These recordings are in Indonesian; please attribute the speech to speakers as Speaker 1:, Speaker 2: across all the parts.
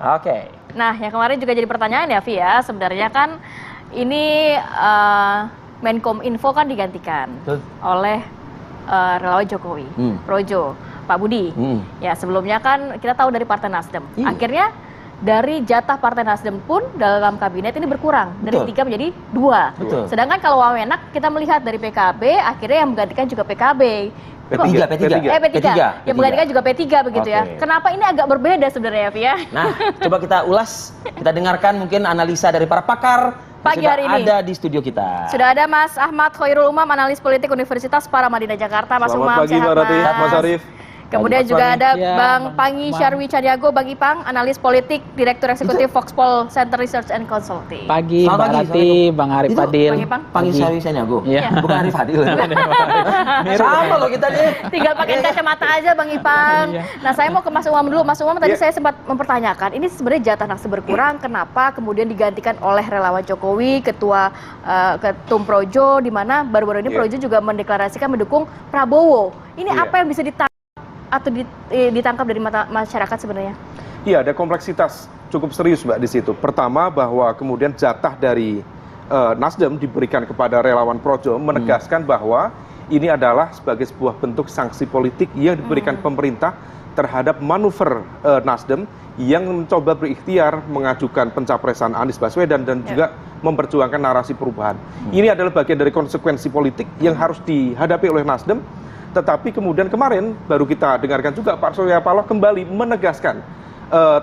Speaker 1: Oke.
Speaker 2: Nah, yang kemarin juga jadi pertanyaan ya, Vi ya. Sebenarnya kan ini Menkominfo kan digantikan oleh relawan Jokowi, Projo, Pak Budi. Ya, sebelumnya kan kita tahu dari Partai Nasdem. Akhirnya dari jatah Partai Nasdem pun dalam kabinet ini berkurang dari 3 menjadi 2. Sedangkan kalau Wamenak kita melihat dari PKB akhirnya yang menggantikan juga PKB.
Speaker 1: P3.
Speaker 2: Yang menggantikan juga P3 begitu ya. Kenapa ini agak berbeda sebenarnya, Via?
Speaker 1: Nah, coba kita ulas, kita dengarkan mungkin analisa dari para pakar
Speaker 2: pagi hari ini.
Speaker 1: Ada di studio kita.
Speaker 2: Sudah ada Mas Ahmad Khairul Umam, analis politik Universitas Paramadina Jakarta. Mas Umam, sehat Mas Arif. Kemudian juga ada Bang Pangi Syarwi Caniago, Bang Ipang, analis politik, Direktur Eksekutif Foxpol Center Research and Consulting.
Speaker 3: Pagi, Mbak Rati, Bang Arif Fadil.
Speaker 1: Pangi Syarwi Caniago?
Speaker 3: Iya.
Speaker 1: Bukan Arif Fadil. Sama loh kita nih.
Speaker 2: Tinggal pakai kacamata aja Bang Ipang. Nah, saya mau ke Mas Umam dulu. Mas Umam tadi saya sempat mempertanyakan, ini sebenarnya jatah Nasdem berkurang, kenapa kemudian digantikan oleh relawan Jokowi, Ketum Projo, di mana baru-baru ini Projo juga mendeklarasikan mendukung Prabowo. Ini apa yang bisa atau ditangkap dari mata masyarakat sebenarnya?
Speaker 4: Iya, ada kompleksitas cukup serius Mbak di situ. Pertama bahwa kemudian jatah dari Nasdem diberikan kepada relawan Projo menegaskan bahwa ini adalah sebagai sebuah bentuk sanksi politik yang diberikan pemerintah terhadap manuver Nasdem yang mencoba berikhtiar mengajukan pencapresan Anies Baswedan dan juga memperjuangkan narasi perubahan. Ini adalah bagian dari konsekuensi politik yang harus dihadapi oleh Nasdem. Tetapi kemudian kemarin baru kita dengarkan juga Pak Surya Paloh kembali menegaskan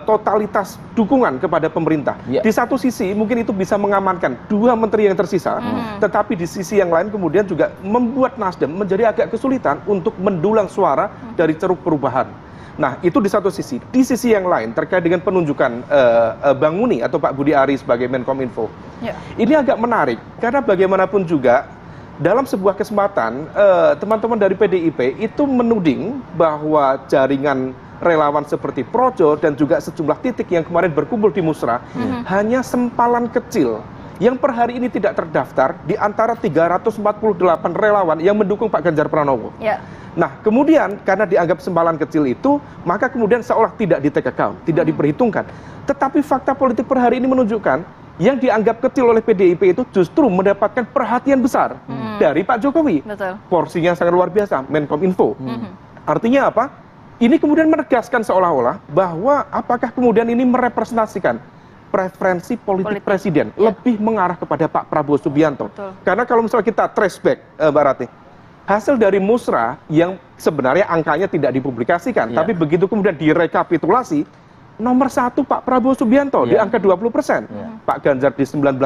Speaker 4: totalitas dukungan kepada pemerintah. Di satu sisi mungkin itu bisa mengamankan 2 menteri yang tersisa, tetapi di sisi yang lain kemudian juga membuat Nasdem menjadi agak kesulitan untuk mendulang suara dari ceruk perubahan. Nah, itu di satu sisi. Di sisi yang lain terkait dengan penunjukan Bang Muni atau Pak Budi Ari sebagai Menkominfo. Ini agak menarik karena bagaimanapun juga dalam sebuah kesempatan, teman-teman dari PDIP itu menuding bahwa jaringan relawan seperti Projo dan juga sejumlah titik yang kemarin berkumpul di Musra hanya sempalan kecil yang per hari ini tidak terdaftar di antara 348 relawan yang mendukung Pak Ganjar Pranowo. Nah, kemudian karena dianggap sempalan kecil itu, maka kemudian seolah tidak di-take account, tidak diperhitungkan. Tetapi fakta politik per hari ini menunjukkan yang dianggap kecil oleh PDIP itu justru mendapatkan perhatian besar dari Pak Jokowi. Porsinya sangat luar biasa, Menkominfo. Artinya apa? Ini kemudian menegaskan seolah-olah bahwa apakah kemudian ini merepresentasikan preferensi politik presiden lebih mengarah kepada Pak Prabowo Subianto. Karena kalau misalnya kita trace back, Mbak Rati, hasil dari Musra yang sebenarnya angkanya tidak dipublikasikan, tapi begitu kemudian direkapitulasi, nomor 1 Pak Prabowo Subianto di angka 20%, Pak Ganjar di 19%,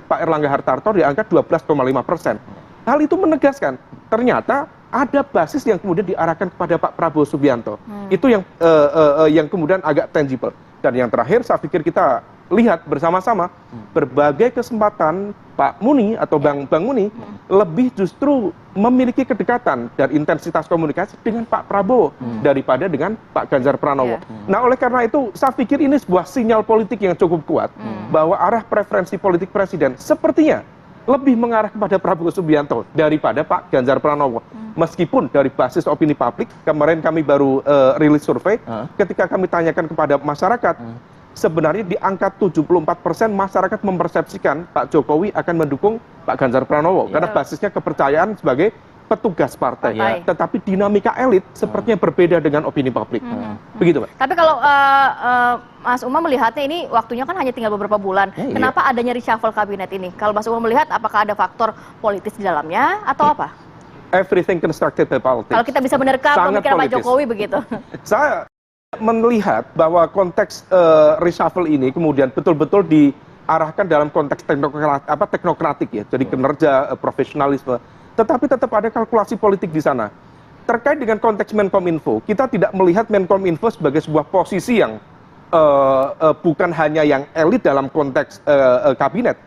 Speaker 4: Pak Erlangga Hartarto di angka 12,5%. Hal itu menegaskan ternyata ada basis yang kemudian diarahkan kepada Pak Prabowo Subianto. Itu yang kemudian agak tangible. Dan yang terakhir saya pikir kita lihat bersama-sama berbagai kesempatan Pak Muni atau Bang Muni lebih justru memiliki kedekatan dan intensitas komunikasi dengan Pak Prabowo daripada dengan Pak Ganjar Pranowo. Nah, oleh karena itu saya pikir ini sebuah sinyal politik yang cukup kuat bahwa arah preferensi politik presiden sepertinya lebih mengarah kepada Prabowo Subianto daripada Pak Ganjar Pranowo. Meskipun dari basis opini publik, kemarin kami baru rilis survei, ketika kami tanyakan kepada masyarakat, sebenarnya di angka 74% masyarakat mempersepsikan Pak Jokowi akan mendukung Pak Ganjar Pranowo karena basisnya kepercayaan sebagai petugas partai. Tetapi dinamika elit sepertinya berbeda dengan opini publik. Begitu, Pak.
Speaker 2: Tapi kalau Mas Umam melihatnya ini waktunya kan hanya tinggal beberapa bulan. Kenapa adanya reshuffle kabinet ini? Kalau Mas Umam melihat apakah ada faktor politis di dalamnya atau apa?
Speaker 4: Everything constructed by politics.
Speaker 2: Kalau kita bisa menerka pemikiran Pak Jokowi begitu.
Speaker 4: Saya melihat bahwa konteks reshuffle ini kemudian betul-betul diarahkan dalam konteks teknokratik ya, jadi kinerja, profesionalisme, tetapi tetap ada kalkulasi politik di sana. Terkait dengan konteks Menkominfo, kita tidak melihat Menkominfo sebagai sebuah posisi yang bukan hanya yang elit dalam konteks kabinet.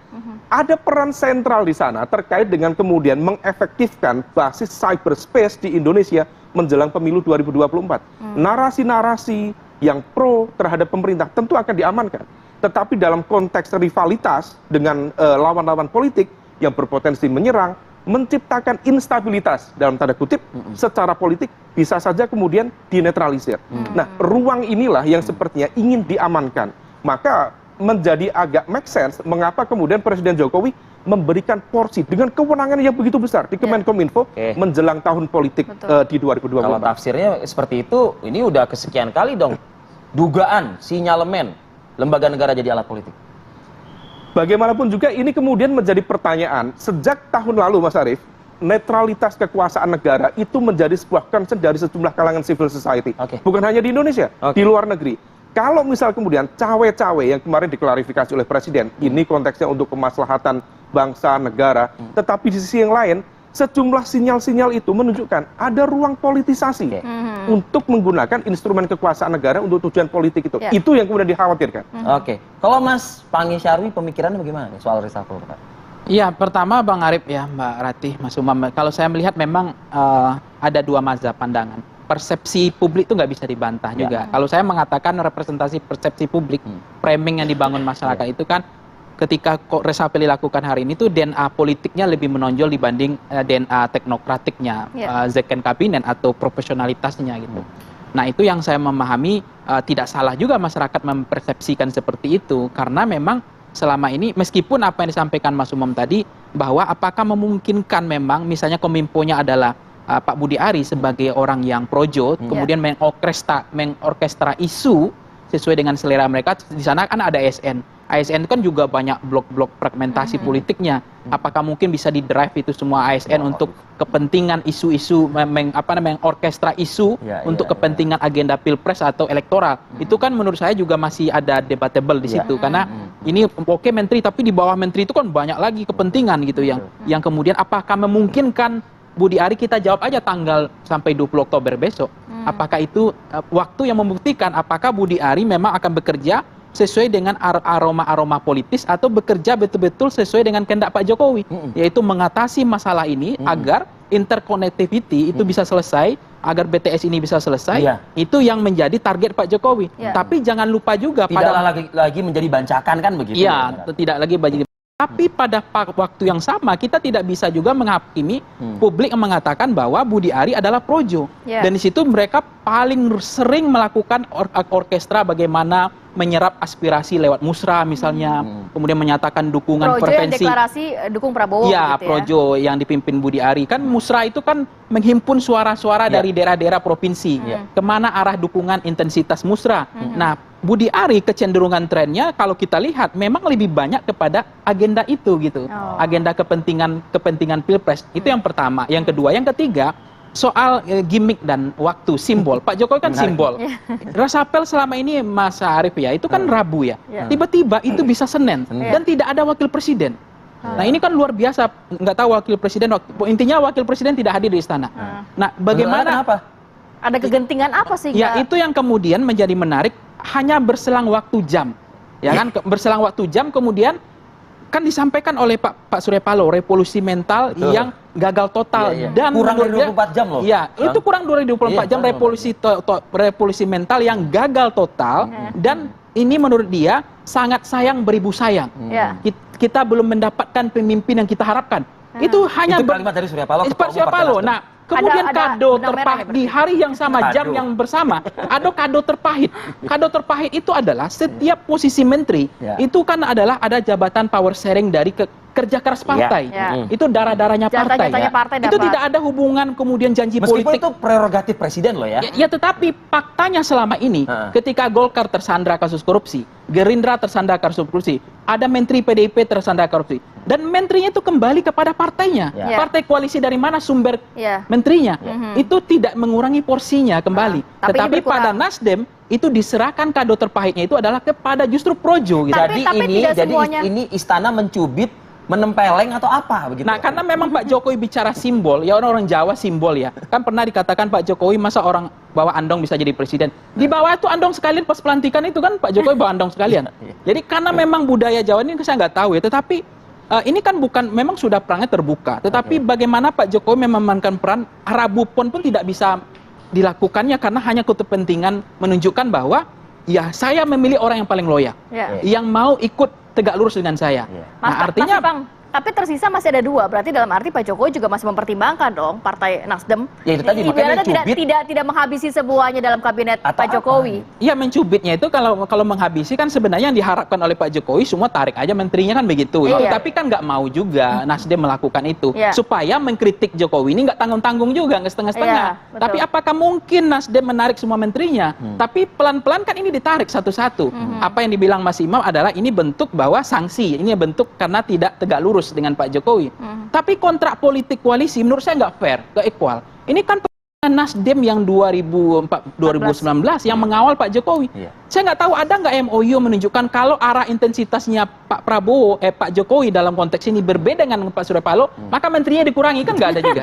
Speaker 4: Ada peran sentral di sana terkait dengan kemudian mengefektifkan basis cyberspace di Indonesia menjelang pemilu 2024. Narasi-narasi yang pro terhadap pemerintah tentu akan diamankan. Tetapi dalam konteks rivalitas dengan lawan-lawan politik yang berpotensi menyerang, menciptakan instabilitas dalam tanda kutip secara politik bisa saja kemudian dinetralisir. Nah, ruang inilah yang sepertinya ingin diamankan maka menjadi agak make sense mengapa kemudian Presiden Jokowi memberikan porsi dengan kewenangan yang begitu besar di Kemenkominfo menjelang tahun politik di 2024.
Speaker 1: Kalau tafsirnya seperti itu, ini udah kesekian kali dong dugaan sinyalemen lembaga negara jadi alat politik.
Speaker 4: Bagaimanapun juga ini kemudian menjadi pertanyaan sejak tahun lalu, Mas Arief, netralitas kekuasaan negara itu menjadi sebuah concern dari sejumlah kalangan civil society. Bukan hanya di Indonesia, di luar negeri. Kalau misal kemudian cawe-cawe yang kemarin diklarifikasi oleh Presiden, ini konteksnya untuk kemaslahatan bangsa, negara, tetapi di sisi yang lain, sejumlah sinyal-sinyal itu menunjukkan ada ruang politisasi untuk menggunakan instrumen kekuasaan negara untuk tujuan politik itu. Itu yang kemudian dikhawatirkan.
Speaker 1: Kalau Mas Pangi Syarwi, pemikirannya bagaimana nih soal reshuffle?
Speaker 3: Iya, pertama Bang Arif ya, Mbak Ratih, Mas Umam, kalau saya melihat memang ada dua mazhab pandangan. Persepsi publik itu nggak bisa dibantah juga. Kalau saya mengatakan representasi persepsi publik, framing yang dibangun masyarakat itu kan ketika reshuffle dilakukan hari ini tuh DNA politiknya lebih menonjol dibanding DNA teknokratiknya, Zekken kabinet atau profesionalitasnya gitu. Nah itu yang saya memahami tidak salah juga masyarakat mempersepsikan seperti itu, karena memang selama ini meskipun apa yang disampaikan Mas Umam tadi bahwa apakah memungkinkan memang misalnya Kominfo-nya adalah Pak Budi Ari sebagai orang yang projo, kemudian mengorkestra isu sesuai dengan selera mereka. Di sana kan ada ASN. ASN itu kan juga banyak blok-blok fragmentasi politiknya. Apakah mungkin bisa di-drive itu semua ASN untuk kepentingan isu-isu, orkestra isu untuk kepentingan agenda pilpres atau elektoral? Itu kan menurut saya juga masih ada debatable di situ. Karena ini menteri, tapi di bawah menteri itu kan banyak lagi kepentingan gitu yang kemudian apakah memungkinkan Budi Ari, kita jawab aja tanggal sampai 20 Oktober besok. Apakah itu waktu yang membuktikan apakah Budi Ari memang akan bekerja sesuai dengan aroma-aroma politis atau bekerja betul-betul sesuai dengan kehendak Pak Jokowi, yaitu mengatasi masalah ini agar interconnectivity itu bisa selesai, agar BTS ini bisa selesai. Itu yang menjadi target Pak Jokowi. Tapi jangan lupa juga
Speaker 1: tidak lagi menjadi bancakan kan begitu.
Speaker 3: Iya, tidak lagi menjadi. Tapi pada waktu yang sama kita tidak bisa juga menghakimi publik yang mengatakan bahwa Budi Ari adalah projo. Dan di situ mereka paling sering melakukan orkestra bagaimana menyerap aspirasi lewat musra misalnya, kemudian menyatakan dukungan
Speaker 2: projo
Speaker 3: preferensi.
Speaker 2: Yang deklarasi dukung Prabowo.
Speaker 3: Ya, gitu projo yang dipimpin Budi Ari. Kan musra itu kan menghimpun suara-suara dari daerah-daerah provinsi. Kemana arah dukungan intensitas musra. Nah, Budi Ari kecenderungan trennya kalau kita lihat memang lebih banyak kepada agenda itu gitu. Agenda kepentingan pilpres. Itu yang pertama. Yang kedua, yang ketiga, soal gimmick dan waktu, simbol. Pak Jokowi kan simbol. Reshuffle selama ini Mas Arief ya, itu kan Rabu ya. Tiba-tiba itu bisa Senin dan tidak ada wakil presiden. Nah ini kan luar biasa, nggak tahu wakil presiden, intinya wakil presiden tidak hadir di istana. Nah bagaimana?
Speaker 2: Ada kegentingan apa sih?
Speaker 3: Ya itu yang kemudian menjadi menarik, hanya berselang waktu jam. Ya kan, berselang waktu jam kemudian kan disampaikan oleh Pak Surya Paloh revolusi mental yang gagal total dan
Speaker 1: kurang dari 24 jam loh.
Speaker 3: Iya, itu kurang dari 24 jam revolusi mental yang gagal total dan ini menurut dia sangat sayang beribu sayang. Kita belum mendapatkan pemimpin yang kita harapkan. Itu hanya
Speaker 1: kalimat dari Surya Paloh.
Speaker 3: Surya Paloh. Nah, kemudian kado terpahit di hari yang sama, jam yang bersama, ada kado terpahit. Kado terpahit itu adalah setiap posisi menteri itu kan adalah ada jabatan power sharing dari kerja keras partai. Itu darah-darahnya partai. Itu tidak ada hubungan kemudian janji politik.
Speaker 1: Meskipun itu prerogatif presiden loh ya.
Speaker 3: Ya tetapi faktanya selama ini ketika Golkar tersandra kasus korupsi, Gerindra tersandra kasus korupsi, ada menteri PDIP tersandra korupsi, dan menterinya itu kembali kepada partainya. Partai koalisi dari mana sumber menterinya? Itu tidak mengurangi porsinya kembali. Tetapi pada Nasdem itu diserahkan kado terpahitnya itu adalah kepada justru projo gitu.
Speaker 2: Tapi
Speaker 1: ini istana mencubit, menempeleng atau apa begitu?
Speaker 3: Nah, karena memang Pak Jokowi bicara simbol, ya orang Jawa simbol ya. Kan pernah dikatakan Pak Jokowi masa orang bawa andong bisa jadi presiden. Di bawah itu andong sekalian pas pelantikan itu kan Pak Jokowi bawa andong sekalian. Jadi karena memang budaya Jawa ini saya nggak tahu ya, tetapi ini kan bukan, memang sudah perangnya terbuka. Tetapi bagaimana Pak Jokowi memainkan peran, Rabu pun tidak bisa dilakukannya karena hanya kepentingan menunjukkan bahwa ya saya memilih orang yang paling loyal, yang mau ikut tegak lurus dengan saya.
Speaker 2: Nah, artinya Tapi tersisa masih ada 2, berarti dalam arti Pak Jokowi juga masih mempertimbangkan dong Partai Nasdem.
Speaker 1: Ya itu tadi, makanya mencubit.
Speaker 2: Tidak menghabisi semuanya dalam kabinet Pak Jokowi.
Speaker 3: Iya, mencubitnya itu kalau menghabisi kan sebenarnya yang diharapkan oleh Pak Jokowi semua tarik aja menterinya kan begitu.
Speaker 2: Iya.
Speaker 3: Tapi kan nggak mau juga Nasdem melakukan itu
Speaker 2: Iya.
Speaker 3: supaya mengkritik Jokowi ini nggak tanggung-tanggung juga, nggak setengah-setengah.
Speaker 2: Iya, betul.
Speaker 3: Tapi apakah mungkin Nasdem menarik semua menterinya? Tapi pelan-pelan kan ini ditarik satu-satu. Apa yang dibilang Mas Imam adalah ini bentuk bahwa sanksi, ini bentuk karena tidak tegak lurus dengan Pak Jokowi. Tapi kontrak politik koalisi menurut saya nggak fair, nggak equal. Ini kan Nasdem yang 2019 yang mengawal Pak Jokowi.
Speaker 1: Iya.
Speaker 3: Saya nggak tahu ada nggak MOU menunjukkan kalau arah intensitasnya Pak Jokowi dalam konteks ini berbeda dengan Pak Surya Paloh, maka menterinya dikurangi, kan nggak ada juga.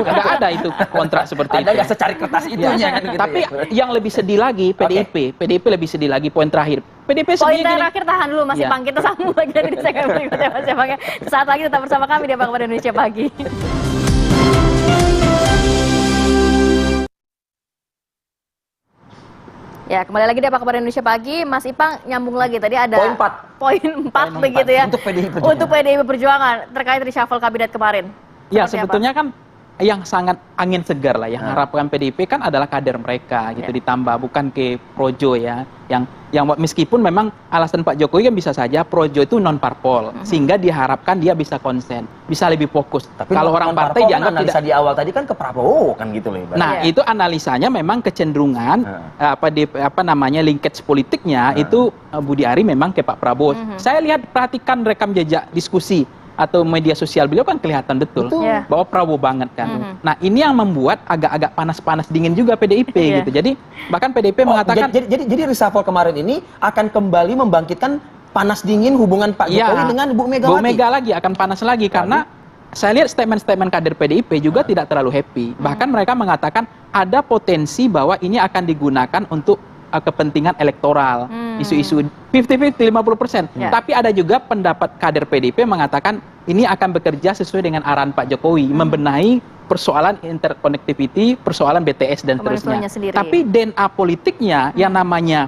Speaker 3: Nggak ada itu kontrak seperti
Speaker 1: Ada
Speaker 3: itu.
Speaker 1: nggak secari kertas itunya kan gitu.
Speaker 3: Tapi yang lebih sedih lagi PDIP lebih sedih lagi, poin terakhir. PDIP
Speaker 2: Poin
Speaker 3: sendiri
Speaker 2: terakhir tahan dulu Mas
Speaker 3: Iya.
Speaker 2: Ipang, kita sambung lagi dari segmen berikutnya Mas Ipang. Sesaat lagi tetap bersama kami di Apa Kabar Indonesia Pagi. Ya, kembali lagi di Apa Kabar Indonesia Pagi. Mas Ipang nyambung lagi, tadi ada
Speaker 1: Poin 4.
Speaker 2: Poin 4 begitu ya.
Speaker 1: Untuk PDIP Perjuangan.
Speaker 2: Untuk PDIP Perjuangan terkait reshuffle kabinet kemarin.
Speaker 3: Ya,
Speaker 2: Seperti apa?
Speaker 3: sebetulnya kan yang sangat angin segar lah yang harapkan PDIP kan adalah kader mereka gitu,
Speaker 2: Ya.
Speaker 3: ditambah bukan ke projo ya, yang meskipun memang alasan Pak Jokowi kan bisa saja projo itu non parpol sehingga diharapkan dia bisa konsen, bisa lebih fokus.
Speaker 1: Tapi
Speaker 3: kalau orang partai dianggap
Speaker 1: analisa
Speaker 3: tidak.
Speaker 1: di awal tadi kan ke Prabowo kan gitu loh. Ibaratnya.
Speaker 3: Nah,
Speaker 2: Iya.
Speaker 3: itu analisanya memang kecenderungan linkage politiknya itu Budi Ari memang ke Pak Prabowo. Saya perhatikan rekam jejak diskusi atau media sosial beliau kan kelihatan betul,
Speaker 2: Iya.
Speaker 3: bahwa Prabowo banget kan. Nah, ini yang membuat agak-agak panas-panas dingin juga PDIP
Speaker 2: Iya.
Speaker 3: gitu. Jadi bahkan PDIP mengatakan
Speaker 1: jadi reshuffle kemarin ini akan kembali membangkitkan panas dingin hubungan Pak Jokowi dengan Bu Megawati.
Speaker 3: Bu Mega lagi akan panas lagi karena saya lihat statement-statement kader PDIP juga tidak terlalu happy. Bahkan mereka mengatakan ada potensi bahwa ini akan digunakan untuk kepentingan elektoral, isu-isu 50-50, 50%.
Speaker 2: Ya.
Speaker 3: Tapi ada juga pendapat kader PDIP mengatakan ini akan bekerja sesuai dengan arahan Pak Jokowi, membenahi persoalan interconnectivity, persoalan BTS dan
Speaker 2: Komunismenya
Speaker 3: seterusnya.
Speaker 2: sendiri.
Speaker 3: Tapi DNA politiknya yang namanya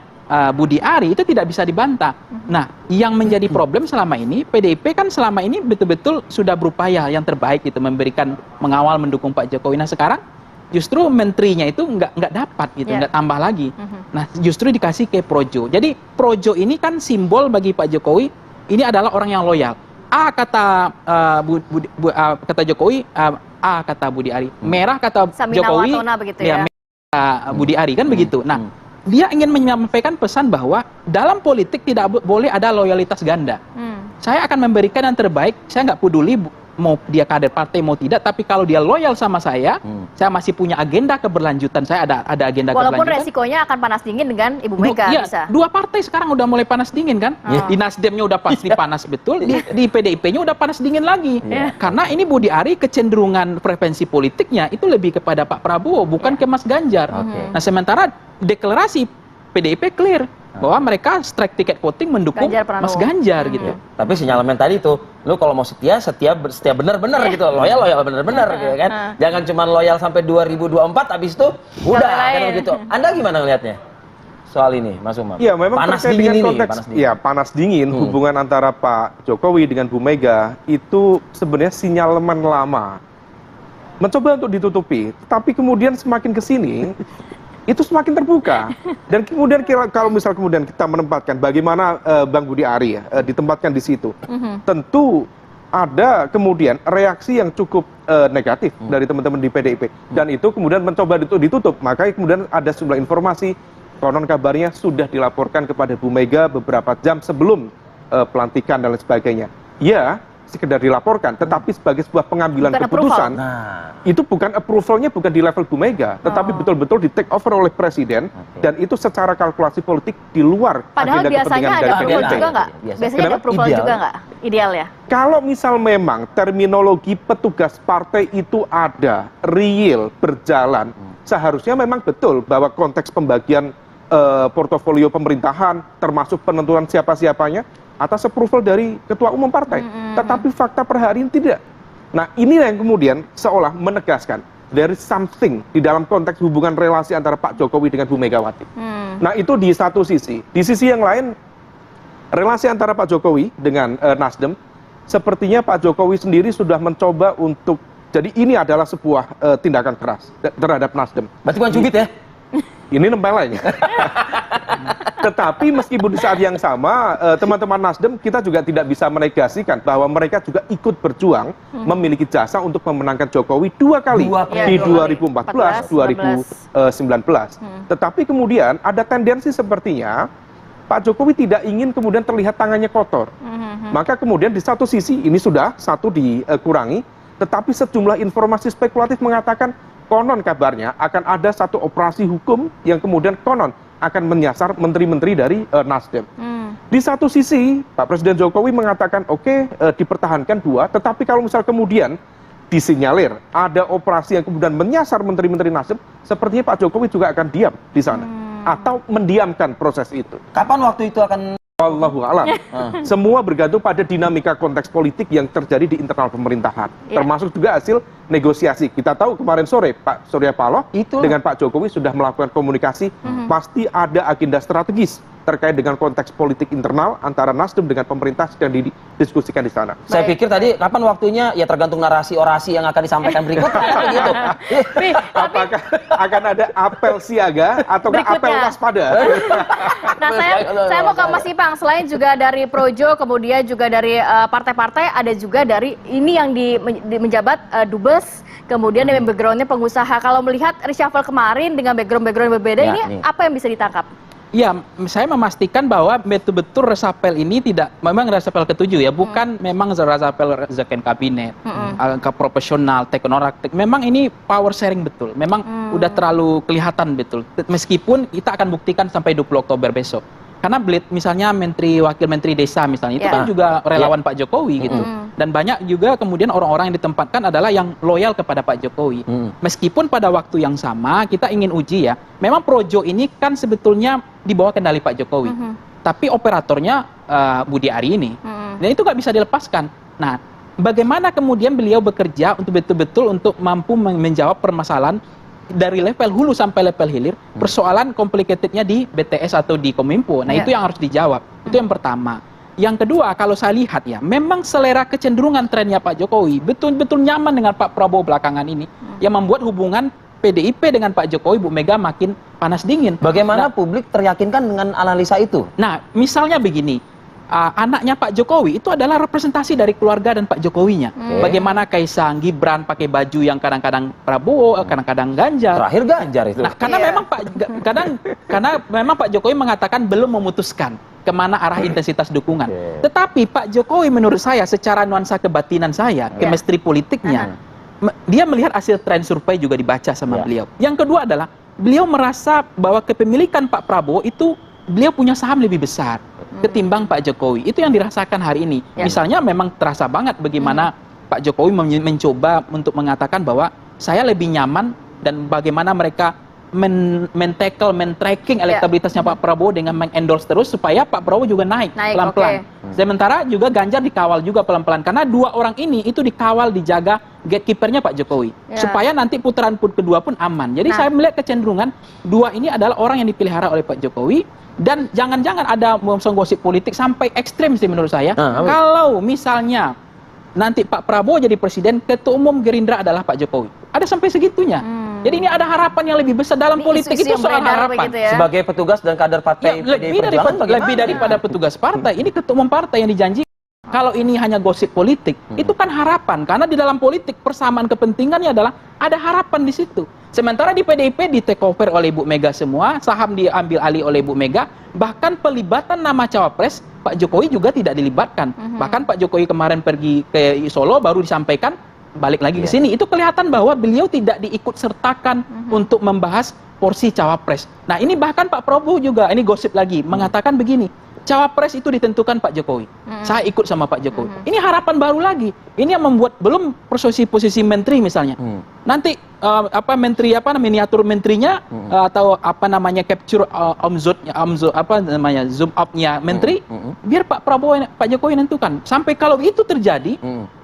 Speaker 3: Budi Ari itu tidak bisa dibantah. Nah, yang menjadi problem selama ini, PDIP kan selama ini betul-betul sudah berupaya yang terbaik itu mengawal mendukung Pak Jokowi. Nah, sekarang justru menterinya itu nggak dapat gitu,
Speaker 2: Ya.
Speaker 3: nggak tambah lagi. Nah, justru dikasih ke Projo. Jadi Projo ini kan simbol bagi Pak Jokowi. Ini adalah orang yang loyal. A kata kata Jokowi, A kata Budi Ari. Merah kata
Speaker 2: Samina
Speaker 3: Jokowi.
Speaker 2: Watona begitu ya.
Speaker 3: Merah kata Budi Ari kan begitu. Nah, dia ingin menyampaikan pesan bahwa dalam politik tidak boleh ada loyalitas ganda. Saya akan memberikan yang terbaik. Saya nggak peduli mau dia kader partai mau tidak, tapi kalau dia loyal sama saya masih punya agenda keberlanjutan. Saya ada agenda
Speaker 2: Walaupun
Speaker 3: keberlanjutan.
Speaker 2: resikonya akan panas dingin dengan Ibu Mega
Speaker 3: Iya,
Speaker 2: bisa.
Speaker 3: dua partai sekarang udah mulai panas dingin kan? Di Nasdemnya udah pasti panas betul, di PDIP-nya udah panas dingin lagi. Karena ini Budi Ari kecenderungan preferensi politiknya itu lebih kepada Pak Prabowo, bukan ke Mas Ganjar.
Speaker 1: Oke.
Speaker 3: Nah, sementara deklarasi PDIP clear bahwa mereka strike tiket voting mendukung
Speaker 2: Ganjar Pranowo.
Speaker 3: Mas Ganjar gitu.
Speaker 1: Tapi sinyalemen tadi tuh, lu kalau mau setia benar-benar gitu, loyal benar-benar gitu kan. Jangan cuma loyal sampai 2024 habis itu udah kan
Speaker 2: lain.
Speaker 1: begitu. Anda gimana ngelihatnya? Soal ini, Mas Umam.
Speaker 4: Iya, memang
Speaker 1: panas
Speaker 4: terkait
Speaker 1: dingin
Speaker 4: dengan
Speaker 1: ini,
Speaker 4: konteks,
Speaker 1: panas dingin.
Speaker 4: ya panas dingin hubungan antara Pak Jokowi dengan Bu Mega itu sebenarnya sinyalemen lama. Mencoba untuk ditutupi, tapi kemudian semakin ke sini itu semakin terbuka. Dan kemudian kalau misal kemudian kita menempatkan bagaimana Bang Budi Ari ya, ditempatkan di situ, tentu ada kemudian reaksi yang cukup negatif dari teman-teman di PDIP, dan itu kemudian mencoba ditutup. Makanya kemudian ada sejumlah informasi, konon kabarnya sudah dilaporkan kepada Bu Mega beberapa jam sebelum pelantikan dan lain sebagainya. Ya, sekedar dilaporkan, tetapi sebagai sebuah pengambilan
Speaker 2: Bukan
Speaker 4: keputusan,
Speaker 1: Nah,
Speaker 4: itu bukan approvalnya bukan di level Bu Mega, tetapi betul-betul di take over oleh Presiden, dan itu secara kalkulasi politik di luar
Speaker 2: Padahal
Speaker 4: agenda
Speaker 2: biasanya
Speaker 4: kepentingan
Speaker 2: ada
Speaker 4: dari
Speaker 2: approval
Speaker 1: PDIP.
Speaker 2: juga nggak?
Speaker 1: Biasanya.
Speaker 2: Biasanya ada
Speaker 4: Kenapa?
Speaker 2: approval
Speaker 1: Ideal.
Speaker 2: juga nggak? Ideal ya?
Speaker 4: Kalau misal memang terminologi petugas partai itu ada, real, berjalan, seharusnya memang betul bahwa konteks pembagian portofolio pemerintahan, termasuk penentuan siapa-siapanya, atas approval dari ketua umum partai. Tetapi fakta per hari ini tidak. Nah, ini yang kemudian seolah menegaskan there is something di dalam konteks hubungan relasi antara Pak Jokowi dengan Bu Megawati. Nah, itu di satu sisi. Di sisi yang lain, relasi antara Pak Jokowi dengan Nasdem sepertinya Pak Jokowi sendiri sudah mencoba untuk, jadi ini adalah sebuah tindakan keras terhadap Nasdem.
Speaker 1: Berarti bukan cubit ya?
Speaker 4: Ini nempel aja. Tetapi meskipun di saat yang sama, teman-teman Nasdem kita juga tidak bisa menegasikan bahwa mereka juga ikut berjuang memiliki jasa untuk memenangkan Jokowi 2 kali di 2014, 2019. Tetapi kemudian ada tendensi sepertinya Pak Jokowi tidak ingin kemudian terlihat tangannya kotor. Maka kemudian di satu sisi ini sudah satu dikurangi, tetapi sejumlah informasi spekulatif mengatakan konon kabarnya akan ada satu operasi hukum yang kemudian konon akan menyasar menteri-menteri dari Nasdem. Di satu sisi, Pak Presiden Jokowi mengatakan oke, dipertahankan 2, tetapi kalau misal kemudian disinyalir ada operasi yang kemudian menyasar menteri-menteri Nasdem, sepertinya Pak Jokowi juga akan diam di sana atau mendiamkan proses itu.
Speaker 1: Kapan waktu itu akan?
Speaker 4: Wallahu a'lam. Semua bergantung pada dinamika konteks politik yang terjadi di internal pemerintahan, termasuk juga hasil negosiasi. Kita tahu kemarin sore Pak Surya Paloh dengan Pak Jokowi sudah melakukan komunikasi, pasti ada agenda strategis terkait dengan konteks politik internal antara Nasdem dengan pemerintah sedang didiskusikan di sana.
Speaker 1: Saya pikir tadi kapan waktunya, ya tergantung narasi orasi yang akan disampaikan berikutnya gitu.
Speaker 4: Apakah akan ada apel siaga atau apel waspada?
Speaker 2: Nah, saya mau ke Mas Ipang. Selain juga dari Projo, kemudian juga dari partai-partai, ada juga dari ini yang menjabat dubes, kemudian dengan backgroundnya pengusaha. Kalau melihat reshuffle kemarin dengan background berbeda, ini apa yang bisa ditangkap?
Speaker 3: Ya, saya memastikan bahwa betul-betul resapel ini tidak memang resapel ke-7 ya, bukan memang resapel second kabinet, ke profesional, teknokratik. Memang ini power sharing betul. Memang udah terlalu kelihatan betul. Meskipun kita akan buktikan sampai 20 Oktober besok. Karena misalnya wakil menteri desa misalnya itu kan juga relawan Pak Jokowi gitu. Dan banyak juga kemudian orang-orang yang ditempatkan adalah yang loyal kepada Pak Jokowi. Meskipun pada waktu yang sama kita ingin uji ya, memang Projo ini kan sebetulnya di bawah kendali Pak Jokowi. Tapi operatornya Budi Ari ini. Dan itu nggak bisa dilepaskan. Nah, bagaimana kemudian beliau bekerja untuk betul-betul untuk mampu menjawab permasalahan dari level hulu sampai level hilir, persoalan complicatednya di BTS atau di Kominfo. Nah, itu yang harus dijawab. Itu yang pertama. Yang kedua, kalau saya lihat ya, memang selera kecenderungan trennya Pak Jokowi betul-betul nyaman dengan Pak Prabowo belakangan ini, yang membuat hubungan PDIP dengan Pak Jokowi, Bu Mega makin panas dingin.
Speaker 1: Bagaimana publik teryakinkan dengan analisa itu?
Speaker 3: Nah, misalnya begini, anaknya Pak Jokowi itu adalah representasi dari keluarga dan Pak Jokowinya. Bagaimana Kaisang, Gibran pakai baju yang kadang-kadang Prabowo, kadang-kadang Ganjar.
Speaker 1: Terakhir Ganjar itu.
Speaker 3: Nah, karena memang Pak Jokowi mengatakan belum memutuskan kemana arah intensitas dukungan. Tetapi Pak Jokowi menurut saya secara nuansa kebatinan saya, chemistry politiknya, dia melihat hasil tren survei juga dibaca sama beliau. Yang kedua adalah beliau merasa bahwa kepemilikan Pak Prabowo itu beliau punya saham lebih besar ketimbang Pak Jokowi. Itu yang dirasakan hari ini. Misalnya memang terasa banget bagaimana Pak Jokowi mencoba untuk mengatakan bahwa saya lebih nyaman dan bagaimana mereka men-tracking elektabilitasnya Pak Prabowo dengan mengendorse terus supaya Pak Prabowo juga naik pelan-pelan. Sementara juga Ganjar dikawal juga pelan-pelan karena dua orang ini itu dikawal, dijaga gatekeepernya Pak Jokowi supaya nanti putaran kedua pun aman. Jadi saya melihat kecenderungan dua ini adalah orang yang dipelihara oleh Pak Jokowi. Dan jangan-jangan ada gosip politik sampai ekstrim sih menurut saya. Kalau misalnya nanti Pak Prabowo jadi presiden, ketua umum Gerindra adalah Pak Jokowi. Ada sampai segitunya. Jadi ini ada harapan yang lebih besar dalam politik, itu soal harapan.
Speaker 1: Sebagai petugas dan kader partai
Speaker 3: lebih daripada petugas partai, ini ketua umum partai yang dijanjikan. Kalau ini hanya gosip politik, itu kan harapan. Karena di dalam politik persamaan kepentingannya adalah ada harapan di situ. Sementara di PDIP di take over oleh Bu Mega semua, saham diambil alih oleh Bu Mega, bahkan pelibatan nama cawapres Pak Jokowi juga tidak dilibatkan. Bahkan Pak Jokowi kemarin pergi ke Solo baru disampaikan balik lagi ke sini. Itu kelihatan bahwa beliau tidak diikut sertakan untuk membahas porsi cawapres. Nah, ini bahkan Pak Prabowo juga, ini gosip lagi, mengatakan begini, cawapres itu ditentukan Pak Jokowi. Saya ikut sama Pak Jokowi. Ini harapan baru lagi. Ini yang membuat belum posisi menteri misalnya. Nanti miniatur menterinya atau capture zoom out-nya menteri, biar Pak Prabowo Pak Jokowi nentukan. Sampai kalau itu terjadi,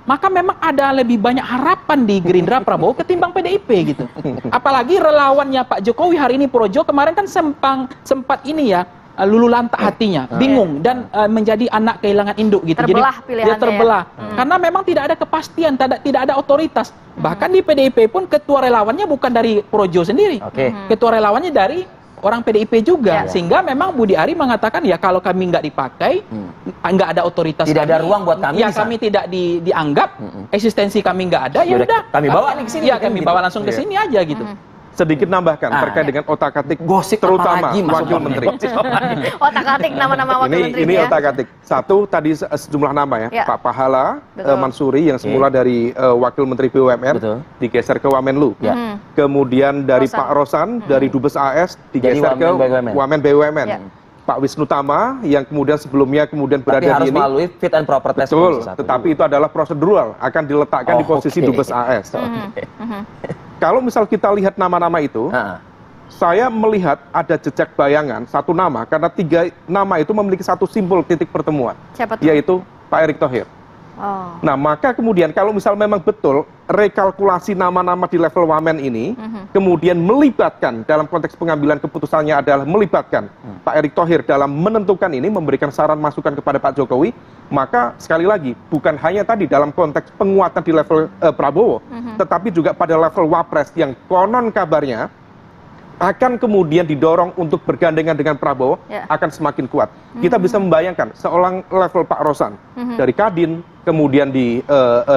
Speaker 3: maka memang ada lebih banyak harapan di Gerindra Prabowo ketimbang PDIP gitu. Apalagi relawannya Pak Jokowi hari ini Projo kemarin kan sempat ini ya lulu lantak hatinya, bingung dan menjadi anak kehilangan induk gitu.
Speaker 2: Terbelah
Speaker 3: Jadi
Speaker 2: pilihannya
Speaker 3: dia terbelah karena memang tidak ada kepastian, tidak ada otoritas. Bahkan di PDIP pun ketua relawannya bukan dari Projo sendiri. Ketua relawannya dari orang PDIP juga, sehingga memang Budi Ari mengatakan ya kalau kami nggak dipakai, nggak ada otoritas,
Speaker 1: tidak ada ruang buat kami,
Speaker 3: ya kami tidak dianggap, eksistensi kami nggak ada, ya udah
Speaker 1: kami bawa nih ke sini,
Speaker 3: ya kami bawa langsung ke sini aja gitu.
Speaker 4: Sedikit nambahkan terkait dengan otak-atik
Speaker 1: gosip
Speaker 4: terutama
Speaker 1: lagi,
Speaker 4: wakil menteri.
Speaker 2: Otak-atik nama-nama wakil menteri.
Speaker 4: Ini otak-atik. Satu tadi sejumlah nama ya, Pak Pahala Mansuri yang semula dari wakil menteri BUMN digeser ke Wamenlu. Kemudian dari Pak Rosan dari Dubes AS digeser ke Wamen BUMN. Pak Wisnu Tama yang kemudian sebelumnya berada di ini
Speaker 1: melalui fit and proper test.
Speaker 4: Betul, tetapi itu adalah prosedural, akan diletakkan di posisi Dubes AS. Kalau misal kita lihat nama-nama itu, saya melihat ada jejak bayangan satu nama, karena 3 nama itu memiliki satu simbol titik pertemuan, yaitu Pak Erick Thohir. Nah, maka kemudian kalau misal memang betul rekalkulasi nama-nama di level Wamen ini, kemudian melibatkan dalam konteks pengambilan keputusannya adalah melibatkan Pak Erick Thohir dalam menentukan ini, memberikan saran masukan kepada Pak Jokowi, maka sekali lagi bukan hanya tadi dalam konteks penguatan di level Prabowo, tetapi juga pada level Wapres yang konon kabarnya akan kemudian didorong untuk bergandengan dengan Prabowo akan semakin kuat. Kita bisa membayangkan seorang level Pak Rosan dari Kadin, kemudian di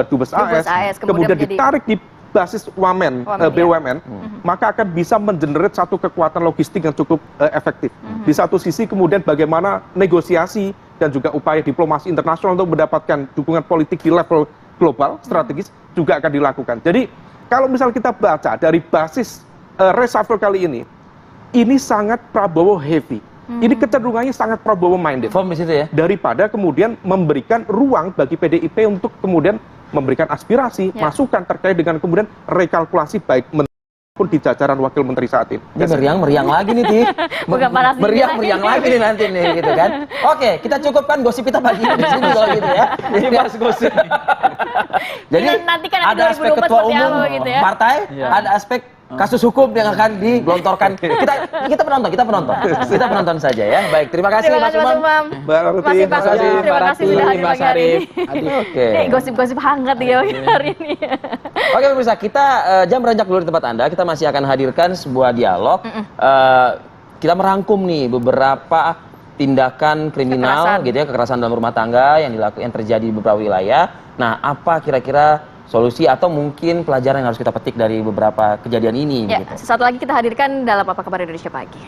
Speaker 4: Dubes AS, kemudian ditarik di basis Wamen, BUMN, maka akan bisa mengenerate satu kekuatan logistik yang cukup efektif. Di satu sisi kemudian bagaimana negosiasi dan juga upaya diplomasi internasional untuk mendapatkan dukungan politik di level global, strategis, juga akan dilakukan. Jadi kalau misal kita baca dari basis reshuffle kali ini sangat Prabowo heavy. Ini kecenderungannya sangat Prabowo minded.
Speaker 1: Form di situ ya.
Speaker 4: Daripada kemudian memberikan ruang bagi PDIP untuk kemudian memberikan aspirasi, masukan terkait dengan kemudian rekalkulasi baik pun di jajaran wakil menteri saat ini.
Speaker 1: Ini meriang lagi nih, Ti. Meriang lagi nih nanti nih, gitu kan. Oke, kita cukupkan gosip kita pagi ini di sini kalau gitu ya. Ini bahas gosip. Jadi
Speaker 2: nanti kan
Speaker 1: ada aspek ketua umum
Speaker 2: gitu ya.
Speaker 1: partai, ada aspek kasus hukum yang akan digelontorkan. Kita penonton saja ya. Baik, terima kasih Mas Umam.
Speaker 2: Terima kasih sudah hadir pagi hari ini.
Speaker 1: Oke.
Speaker 2: Gosip-gosip hangat ya hari ini.
Speaker 1: Oke pemirsa, kita jam beranjak dulu di tempat Anda. Kita masih akan hadirkan sebuah dialog. Kita merangkum nih beberapa tindakan kriminal gitu ya, kekerasan dalam rumah tangga yang terjadi di beberapa wilayah. Nah, apa kira-kira solusi atau mungkin pelajaran yang harus kita petik dari beberapa kejadian ini?
Speaker 2: Ya, sesaat lagi kita hadirkan dalam Apa Kabar Indonesia Pagi.